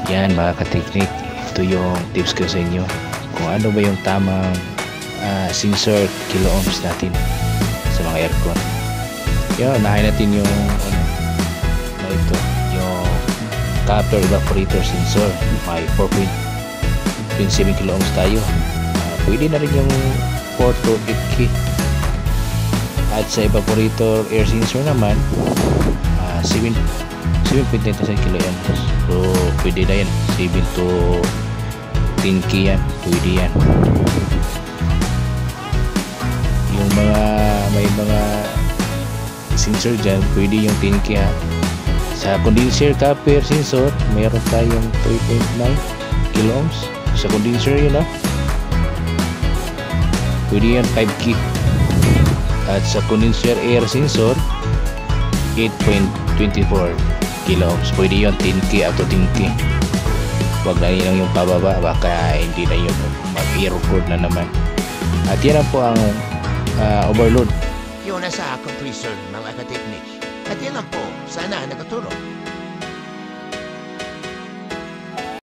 Yan mga kateknik, ito yung tips ko sa inyo kung ano ba yung tamang sensor kilo ohms natin sa mga aircon. Yan, unahin natin yung ito, yung copper evaporator sensor. May 4.27 kilo ohms tayo. Pwede na rin yung 4 to 8K. At sa evaporator air sensor naman 7.97 kilo ohms. So pwede na yan, 7 to 10K yan, pwede yan. Yung may mga sensor dyan, pwede yung 10K ha. Sa condenser copper sensor, mayroon tayong 3.9 kilo ohms. Sa condenser yun ha, pwede yan 5K. At sa condenser air sensor 8.24 kilo ohms, pwede yun 10K up to 10K. Huwag na lang yung pababa, baka hindi na yun mag-aircord na naman. At yan po ang overload. Yun na sa compressor mga kateknik. At yan lang po, sana nakatulong.